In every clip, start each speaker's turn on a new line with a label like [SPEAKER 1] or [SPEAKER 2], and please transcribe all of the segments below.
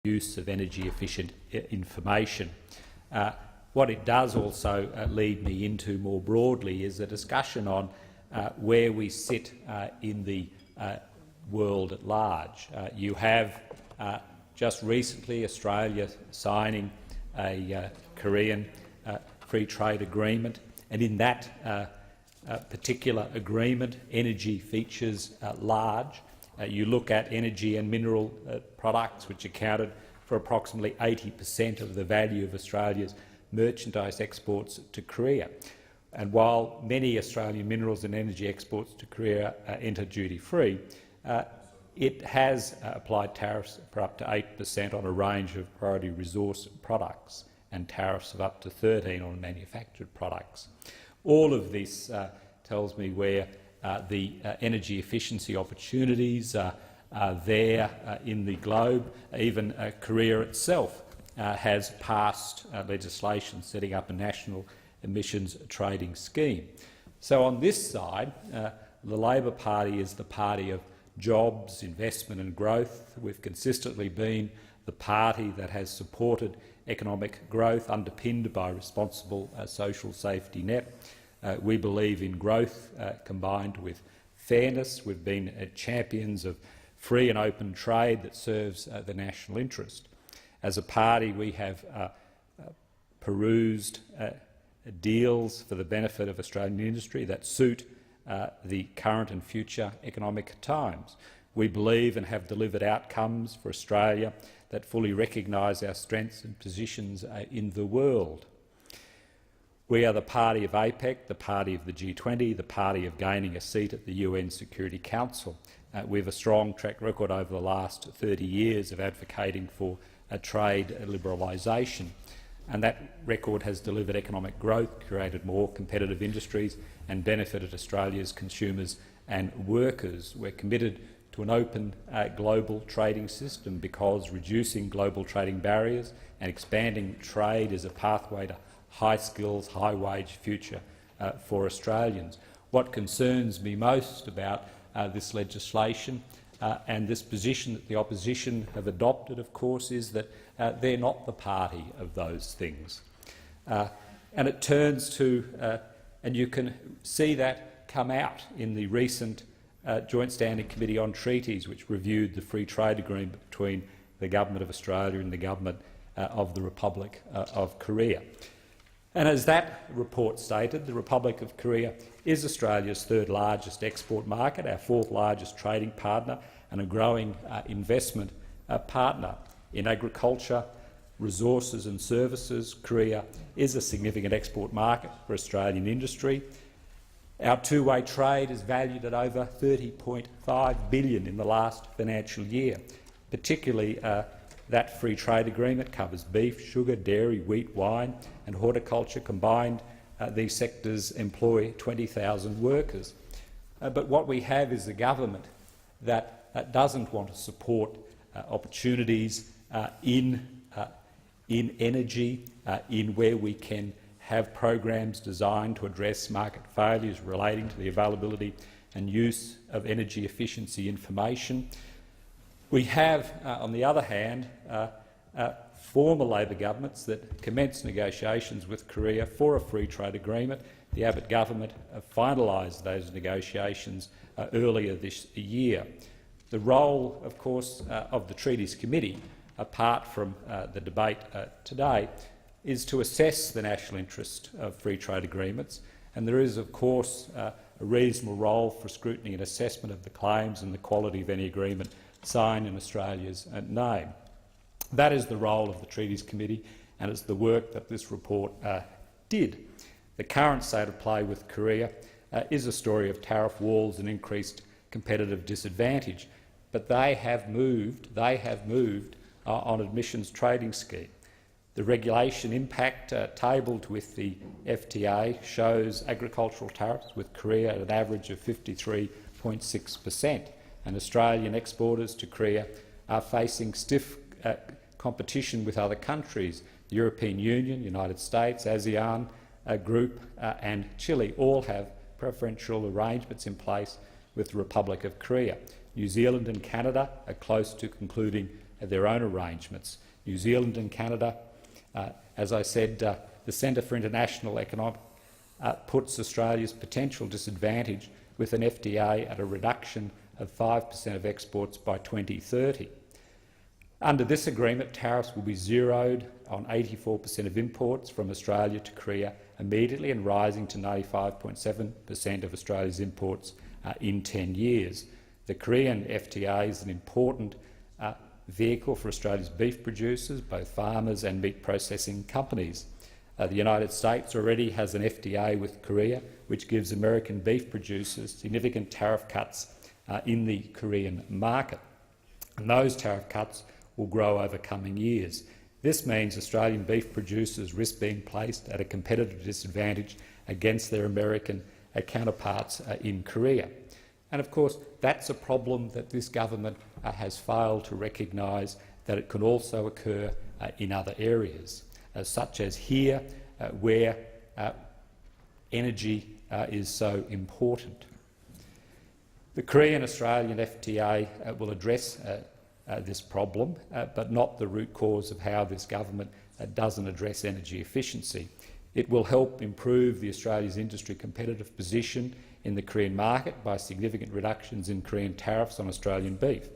[SPEAKER 1] use of energy-efficient information. What it does also lead me into more broadly is a discussion on where we sit in the world at large. You have just recently Australia signing a Korean free trade agreement, and in that particular agreement, energy features large. You look at energy and mineral products, which accounted for approximately 80% of the value of Australia's merchandise exports to Korea. And while many Australian minerals and energy exports to Korea enter duty-free, it has applied tariffs for up to 8% on a range of priority resource products and tariffs of up to 13% on manufactured products. All of this tells me where the energy efficiency opportunities are there in the globe. Even Korea itself has passed legislation setting up a national emissions trading scheme. So on this side, the Labor Party is the party of jobs, investment and growth. We've consistently been the party that has supported economic growth underpinned by a responsible social safety net. We believe in growth combined with fairness. We've been champions of free and open trade that serves the national interest. As a party, we have perused deals for the benefit of Australian industry that suit the current and future economic times. We believe and have delivered outcomes for Australia that fully recognise our strengths and positions in the world. We are the party of APEC, the party of the G20, the party of gaining a seat at the UN Security Council. We have a strong track record over the last 30 years of advocating for trade liberalisation, and that record has delivered economic growth, created more competitive industries and benefited Australia's consumers and workers. We're committed to an open global trading system because reducing global trading barriers and expanding trade is a pathway to high skills, high wage future for Australians. What concerns me most about this legislation and this position that the opposition have adopted, of course, is that they're not the party of those things. And it turns to, and you can see that come out in the recent Joint Standing Committee on Treaties, which reviewed the free trade agreement between the Government of Australia and the Government of the Republic of Korea. And as that report stated, the Republic of Korea is Australia's third largest export market, our fourth largest trading partner and a growing investment partner. In agriculture, resources and services, Korea is a significant export market for Australian industry. Our two-way trade is valued at over $30.5 billion in the last financial year. Particularly, that free trade agreement covers beef, sugar, dairy, wheat, wine and horticulture. Combined, these sectors employ 20,000 workers. But what we have is a government that doesn't want to support opportunities in energy, in where we can have programs designed to address market failures relating to the availability and use of energy efficiency information. We have, on the other hand, former Labor governments that commenced negotiations with Korea for a free trade agreement. The Abbott government finalised those negotiations earlier this year. The role, of course, of the Treaties Committee, apart from the debate today, is to assess the national interest of free trade agreements, and there is, of course, a reasonable role for scrutiny and assessment of the claims and the quality of any agreement signed in Australia's name. That is the role of the Treaties Committee, and it's the work that this report did. The current state of play with Korea is a story of tariff walls and increased competitive disadvantage, but they have moved on admissions trading scheme. The regulation impact tabled with the FTA shows agricultural tariffs with Korea at an average of 53.6%, and Australian exporters to Korea are facing stiff competition with other countries. The European Union, United States, ASEAN Group and Chile all have preferential arrangements in place with the Republic of Korea. New Zealand and Canada are close to concluding their own arrangements. New Zealand and Canada, as I said, the Centre for International Economics puts Australia's potential disadvantage with an FTA at a reduction of 5% of exports by 2030. Under this agreement, tariffs will be zeroed on 84% of imports from Australia to Korea immediately and rising to 95.7% of Australia's imports in 10 years. The Korean FTA is an important vehicle for Australia's beef producers, both farmers and meat processing companies. The United States already has an FTA with Korea, which gives American beef producers significant tariff cuts in the Korean market. And those tariff cuts will grow over coming years. This means Australian beef producers risk being placed at a competitive disadvantage against their American counterparts in Korea. And of course, that's a problem that this government has failed to recognise that it can also occur in other areas, such as here, where energy is so important. The Korean-Australian FTA will address this problem, but not the root cause of how this government doesn't address energy efficiency. It will help improve the Australia's industry competitive position in the Korean market by significant reductions in Korean tariffs on Australian beef.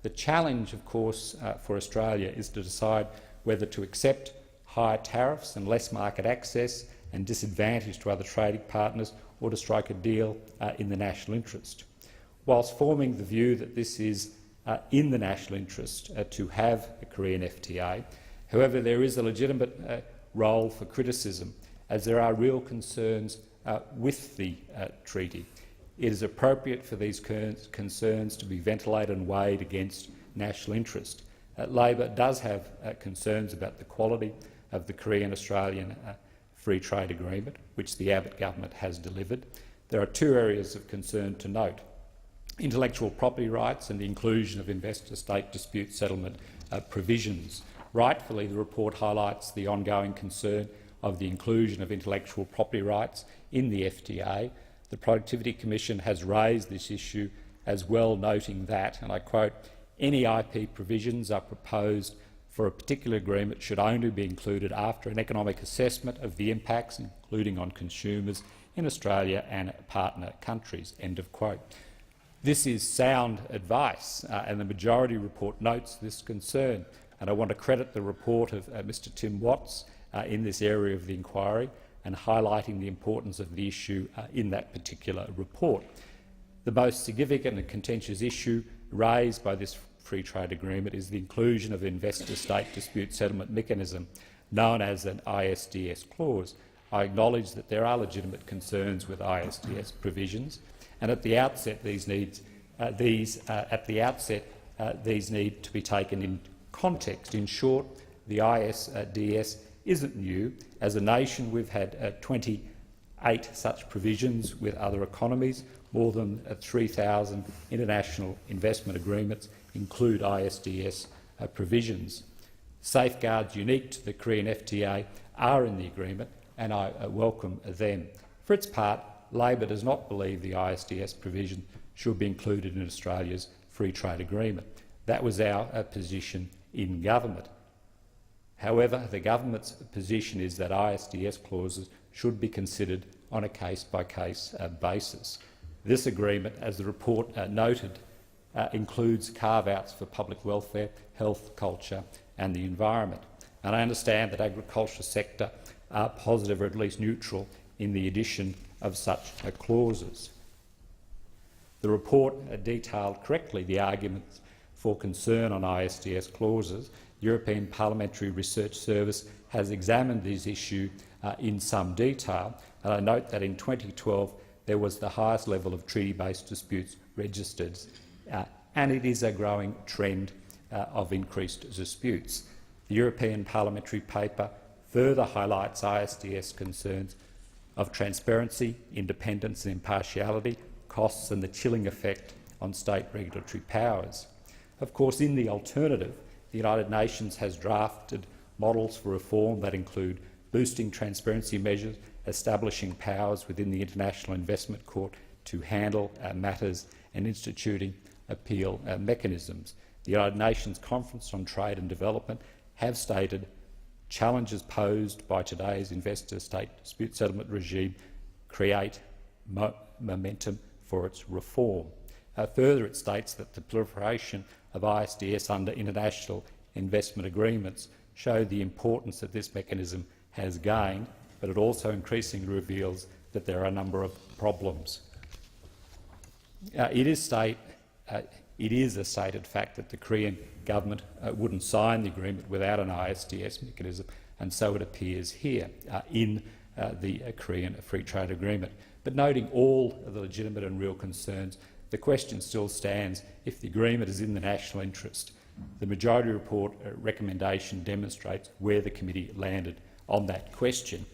[SPEAKER 1] The challenge, of course, for Australia is to decide whether to accept higher tariffs and less market access and disadvantage to other trading partners, or to strike a deal in the national interest. Whilst forming the view that this is in the national interest to have a Korean FTA, however, there is a legitimate role for criticism, as there are real concerns with the treaty. It is appropriate for these concerns to be ventilated and weighed against national interest. Labor does have concerns about the quality of the Korean-Australian Free Trade Agreement, which the Abbott government has delivered. There are two areas of concern to note: intellectual property rights and the inclusion of investor-state dispute settlement provisions. Rightfully, the report highlights the ongoing concern of the inclusion of intellectual property rights in the FTA. The Productivity Commission has raised this issue as well, noting that, and I quote, "Any IP provisions are proposed for a particular agreement should only be included after an economic assessment of the impacts, including on consumers in Australia and partner countries." End of quote. This is sound advice, and the majority report notes this concern. And I want to credit the report of Mr Tim Watts in this area of the inquiry and highlighting the importance of the issue in that particular report. The most significant and contentious issue raised by this free trade agreement is the inclusion of investor-state dispute settlement mechanism, known as an ISDS clause. I acknowledge that there are legitimate concerns with ISDS provisions, and at the outset these need to be taken in context. In short, the ISDS isn't new. As a nation, we've had 28 such provisions with other economies. More than 3,000 international investment agreements include ISDS provisions. Safeguards unique to the Korean FTA are in the agreement, and I welcome them. For its part, Labor does not believe the ISDS provision should be included in Australia's free trade agreement. That was our position in government. However, the government's position is that ISDS clauses should be considered on a case-by-case basis. This agreement, as the report noted, includes carve-outs for public welfare, health, culture and the environment. And I understand that agriculture sector are positive or at least neutral in the addition of such clauses. The report detailed correctly the arguments for concern on ISDS clauses. The European Parliamentary Research Service has examined this issue in some detail, and I note that in 2012 there was the highest level of treaty-based disputes registered, and it is a growing trend of increased disputes. The European Parliamentary paper further highlights ISDS concerns of transparency, independence and impartiality, costs and the chilling effect on state regulatory powers. Of course, in the alternative, the United Nations has drafted models for reform that include boosting transparency measures, establishing powers within the International Investment Court to handle matters and instituting appeal mechanisms. The United Nations Conference on Trade and Development have stated challenges posed by today's investor-state dispute settlement regime create momentum for its reform. Further, it states that the proliferation of ISDS under international investment agreements show the importance that this mechanism has gained, but it also increasingly reveals that there are a number of problems. It is a stated fact that the Korean government wouldn't sign the agreement without an ISDS mechanism, and so it appears here in the Korean Free Trade Agreement. But noting all of the legitimate and real concerns, the question still stands: if the agreement is in the national interest. The majority report recommendation demonstrates where the committee landed on that question.